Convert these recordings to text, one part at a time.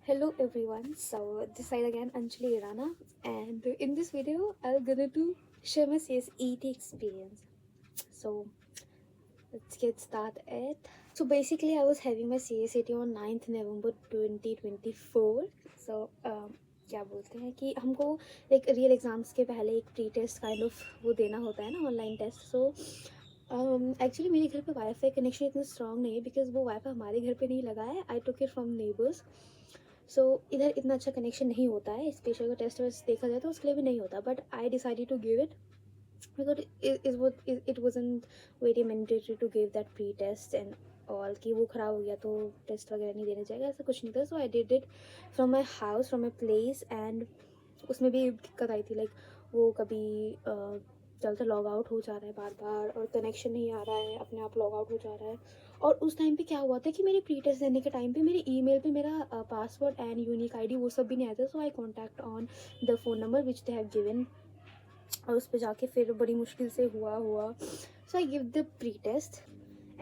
Hello everyone, so this side again Anjali Irana, and in this video I'm gonna share my CSET experience. So let's get started. So basically I was having my CSET on 9th November 2024. So क्या बोलते हैं कि हमको एक real exams के पहले एक pre test kind of वो देना होता है ना, ऑनलाइन टेस्ट. सो एक्चुअली मेरे घर पे वाईफाई कनेक्शन इतना स्ट्रॉन्ग नहीं है बिकॉज वो वाईफाई हमारे घर पे नहीं लगा है. आई टुक इट फ्रॉम नेबर्स. सो इधर इतना अच्छा कनेक्शन नहीं होता है, स्पेशल अगर टेस्ट वेस्ट देखा जाए तो उसके लिए भी नहीं होता. But I decided to give it because it wasn't very mandatory to give that pre test and all कि वो ख़राब हो गया तो टेस्ट वगैरह नहीं देना चाहिए, ऐसा कुछ नहीं था. So I did it from my house, from my place. And उसमें भी दिक्कत आई थी, लाइक वो कभी चलते लॉग आउट हो जा रहा है बार बार और कनेक्शन नहीं आ रहा है, अपने आप लॉग आउट हो जा रहा है. और उस टाइम पे क्या हुआ था कि मेरे प्री टेस्ट देने के टाइम पे मेरे ईमेल पे मेरा पासवर्ड एंड यूनिक आईडी वो सब भी नहीं आया था. So I contact on the phone number which they have given, और उस पर जाके फिर बड़ी मुश्किल से हुआ. So I give the pretest.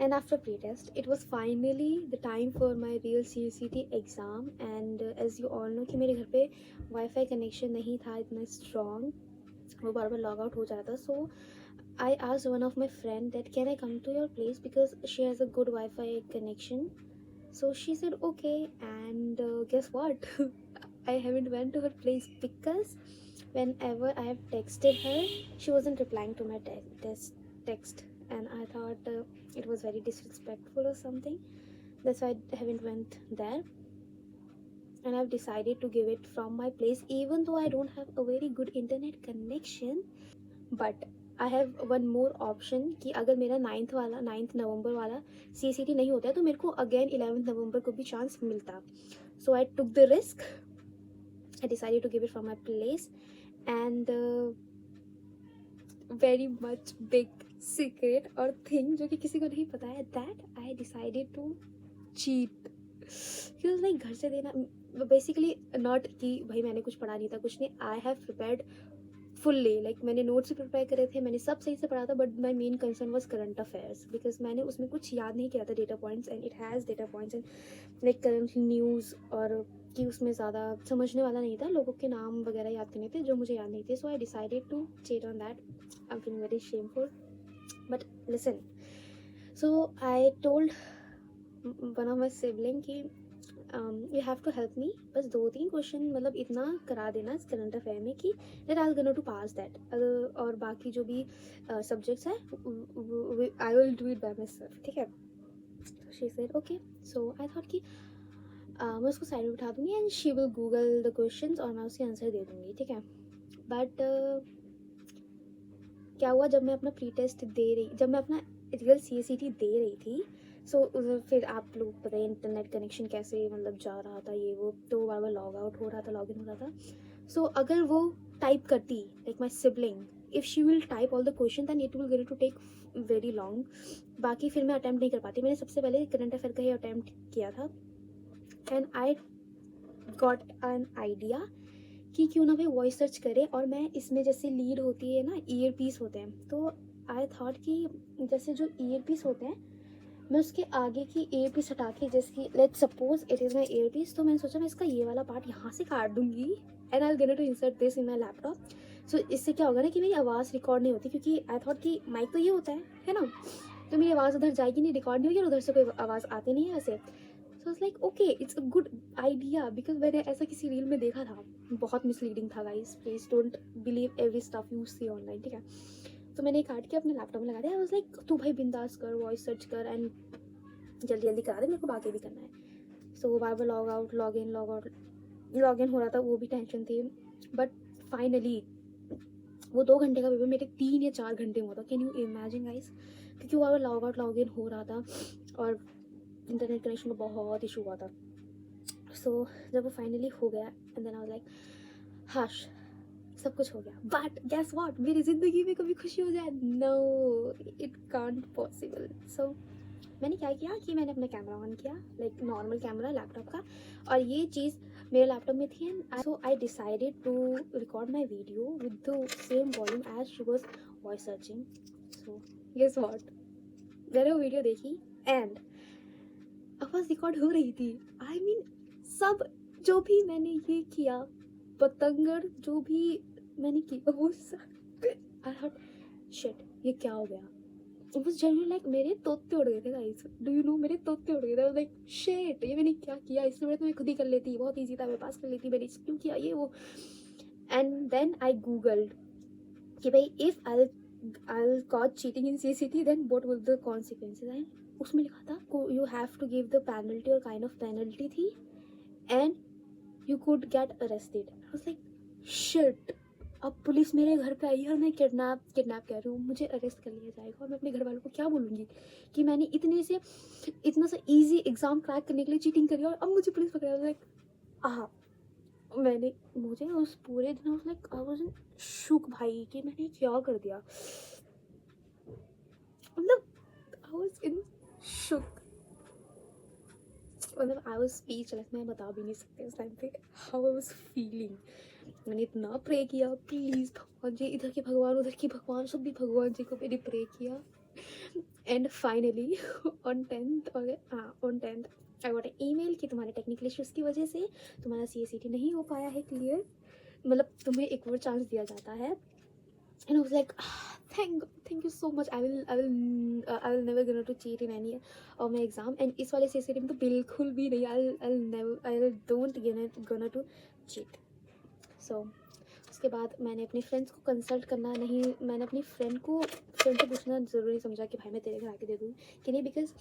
And after pre-test, it was finally the time for my real CCT exam. And as you all know कि मेरे घर पे वाईफाई कनेक्शन नहीं था इतना स्ट्रॉन्ग, वो बार बार लॉग आउट हो जाता. सो I asked one of my friend that can I come to your place because she has a good Wi-Fi connection. So she said okay, and guess what? I haven't went to her place because whenever I have texted her, she wasn't replying to my text, and I thought it was very disrespectful or something. That's why I haven't went there, and I've decided to give it from my place even though I don't have a very good internet connection. But I have one more option कि अगर मेरा 9th नवंबर वाला CCT नहीं होता है तो मेरे को अगेन 11th नवंबर को भी चांस मिलता. So I took the risk. I decided to give it from my place. And very much big secret और थिंग जो कि किसी को नहीं पता है, that I decided to cheat. क्योंकि लाइक घर से देना बेसिकली नॉट कि भाई मैंने कुछ पढ़ा नहीं था, कुछ नहीं. I have prepared fully, like मैंने नोट्स भी प्रिपेयर करे थे, मैंने सब सही से पढ़ा था. But my main concern was current affairs because मैंने उसमें कुछ याद नहीं किया था data points, and it has data points and like current news, और कि उसमें ज़्यादा समझने वाला नहीं था. लोगों के नाम वगैरह याद करने थे जो मुझे याद नहीं थे. So I decided to cheat on that. I am feeling very shameful. But listen, so I told one of my sibling कि you have to help me. बस 2-3 क्वेश्चन मतलब इतना करा देना इस करंट अफेयर में कि that I gonna to pass that. और बाकी जो भी सब्जेक्ट्स है I will do it by myself, ठीक है. She said okay. So I thought कि मैं उसको साइड में बिठा दूँगी and she will google the questions और मैं उसके आंसर दे दूँगी, ठीक है. बट क्या हुआ, जब मैं अपना प्री टेस्ट जब मैं अपना रियल CSET दे रही थी, सो फिर आप लोग पता है इंटरनेट कनेक्शन कैसे मतलब जा रहा था, ये वो, तो बार बार लॉग आउट हो रहा था, लॉग इन हो रहा था. सो अगर वो टाइप करती, like my sibling, if she will type all the question then it will get to take very long. बाकी फिर मैं अटैम्प्ट नहीं कर पाती. मैंने सबसे पहले करंट अफेयर का ही अटैम्प्ट किया था. And I got an idea कि क्यों ना भाई वॉइस सर्च करे. और मैं इसमें जैसे लीड होती है ना, ईयर पीस होते हैं, तो आई थॉट कि जैसे जो ईयर पीस होते हैं मैं उसके आगे की ईयर पीस हटा के, जैसे कि let's suppose it is my earpiece, तो मैंने सोचा मैं इसका ये वाला पार्ट यहाँ से काट दूंगी and I gonna to insert this in my laptop. So इससे क्या होगा ना कि मेरी आवाज़ रिकॉर्ड नहीं होती, क्योंकि आई थॉट कि माइक तो ये होता है ना, तो मेरी आवाज़ उधर जाएगी नहीं, रिकॉर्ड नहीं होगी, और उधर से कोई आवाज़ आती नहीं है वैसे. So it's like okay, it's a good idea because मैंने ऐसा किसी रील में देखा था. बहुत मिसलीडिंग था guys, please don't believe every stuff you see online, ठीक है. तो मैंने काट के अपने लैपटॉप में लगा दिया. आई वाज लाइक तू भाई बिंदास कर, वॉइस सर्च कर एंड जल्दी जल्दी करा दे, मेरे को बाकी भी करना है. सो बार बार लॉग आउट लॉग इन हो रहा था, वो भी टेंशन थी. बट फाइनली वो 2 घंटे का पेपर मेरे 3 या 4 घंटे में हुआ था. कैन यू इमेजिन गाइस, क्योंकि वो बार बार लॉग आउट लॉग इन हो रहा था और इंटरनेट कनेक्शन का बहुत इशू हुआ था. सो जब वो फाइनली हो गया and then I was like हाश, सब कुछ हो गया. बट गैस व्हाट, मेरी ज़िंदगी में कभी खुशी हो जाए, no it can't possible. So मैंने क्या किया कि मैंने अपना कैमरा ऑन किया, लाइक नॉर्मल कैमरा लैपटॉप का, और ये चीज़ मेरे लैपटॉप में थी. And so I decided to record my video with the same volume as she was voice searching. So guess what, मैंने वो वीडियो देखी एंड आवाज़ रिकॉर्ड हो रही थी. आई मीन सब जो भी मैंने ये किया, पतंगड़ जो भी मैंने किया वो सब, आई थॉट शिट ये क्या हो गया। इट वाज जेन्युइनली लाइक मेरे तोते उड़ गए थे गाइस, डू यू नो मेरे तोते उड़ गए थे। लाइक शिट ये मैंने क्या किया, इससे बड़े तो मैं खुद ही कर लेती, बहुत ईजी था, मैं पास कर लेती, मैंने क्यों किया ये वो। एंड देन आई गूगल्ड कि भाई if I caught cheating in CCT then what will the consequences. And उसमें लिखा था you have to give the penalty, और काइंड ऑफ पेनल्टी थी, and you could get arrested. I was like shit, अब police मेरे घर पे आई है और मैं किडनैप कह रही हूँ, मुझे अरेस्ट कर लिया जाएगा और मैं अपने घर वालों को क्या बोलूँगी कि मैंने इतना सा इजी एग्ज़ाम क्रैक करने के लिए चीटिंग करी और अब मुझे पुलिस पकड़ा। लाइक मुझे उस पूरे दिन लाइक आई वाज शुक भाई कि मैंने क्या कर दिया, मतलब आई वाज इन शुक, मतलब आई वाज स्पीचलेस, मैं बता भी नहीं सकती उस टाइम पे हाउ आई वाज फीलिंग। मैंने इतना प्रे किया, प्लीज़ भगवान जी, इधर के भगवान उधर के भगवान सब भी भगवान जी को मैंने प्रे किया। And finally on 10th I got an email कि तुम्हारे टेक्निकल इश्यूज़ की वजह से तुम्हारा CACT नहीं हो पाया है क्लियर, मतलब तुम्हें एक और चांस दिया जाता है। And I was like thank you so much, I will never gonna to cheat in any of my exam, and इस वाले CACT में तो बिल्कुल भी नहीं, I don't gonna to cheat. So उसके बाद मैंने अपने फ्रेंड्स को कंसल्ट करना नहीं, मैंने अपनी फ्रेंड से पूछना ज़रूरी समझा कि भाई मैं तेरे घर आके दे दूँ कि नहीं, बिकॉज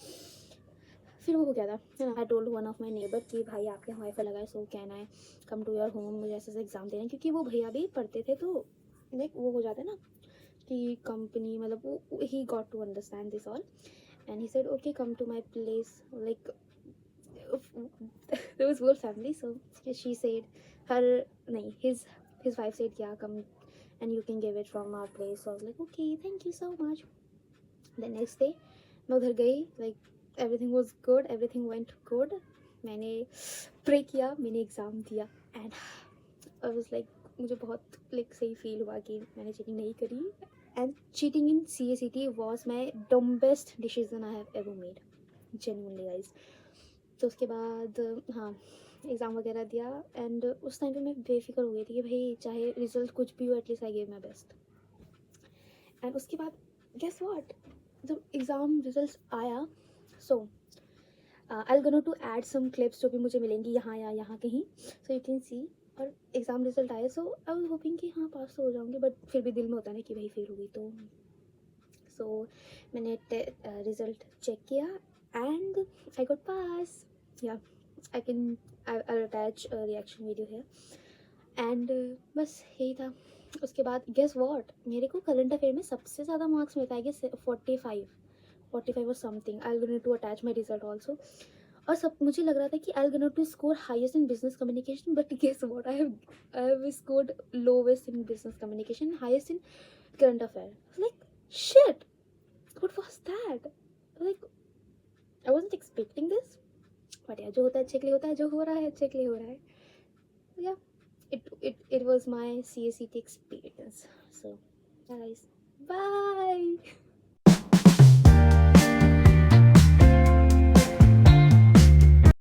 फिर वो हो गया था है ना। I told one of my neighbour कि भाई आपके यहाँ वाईफाई लगा है, so can I come to your home, मुझे ऐसे एग्ज़ाम देना है, क्योंकि वो भैया भी पढ़ते थे, तो लाइक वो हो जाता है ना कि कंपनी, मतलब वो he got to understand this all, and he said okay come to my place, like there was whole family, so she said her nahi his wife said yeah come and you can give it from our place. So I was like okay thank you so much. The next day मैं उधर गई, like everything was good, everything went good, मैंने pray किया, मैंने exam दिया, and I was like मुझे बहुत like सही फील हुआ कि मैंने चीटिंग नहीं करी, and cheating in CACT was my dumbest decision I have ever made, genuinely guys. तो उसके बाद हाँ एग्ज़ाम वगैरह दिया, एंड उस टाइम पे मैं बेफिक्र हो गई थी कि भाई चाहे रिज़ल्ट कुछ भी हो at least I give my best. And उसके बाद गेस व्हाट, जब एग्ज़ाम रिजल्ट आया, so I gonna to add some clips जो भी मुझे मिलेंगी यहाँ या यहाँ कहीं, सो यू कैन सी। और एग्ज़ाम रिजल्ट आया, सो आई वाज होपिंग कि हाँ पास तो हो जाऊँगी, बट फिर भी दिल में होता है ना कि भाई फेल हो गई, तो सो मैंने रिज़ल्ट चेक किया एंड आई गॉट पास, या I'll attach a reaction video here. And बस यही था। उसके बाद गेस व्हाट, मेरे को करंट अफेयर में सबसे ज़्यादा मार्क्स मिलता है कि 45 और something. I gonna to attach my result also, और सब मुझे लग रहा था कि I gonna to score highest in business communication, but guess what, I have scored lowest in business communication, highest in current affair. Like shit, what was that, like I wasn't expecting this, but यार जो होता है अच्छे के लिए होता है, जो हो रहा है अच्छे के लिए हो रहा है। या it was my CACT experience. So guys, bye.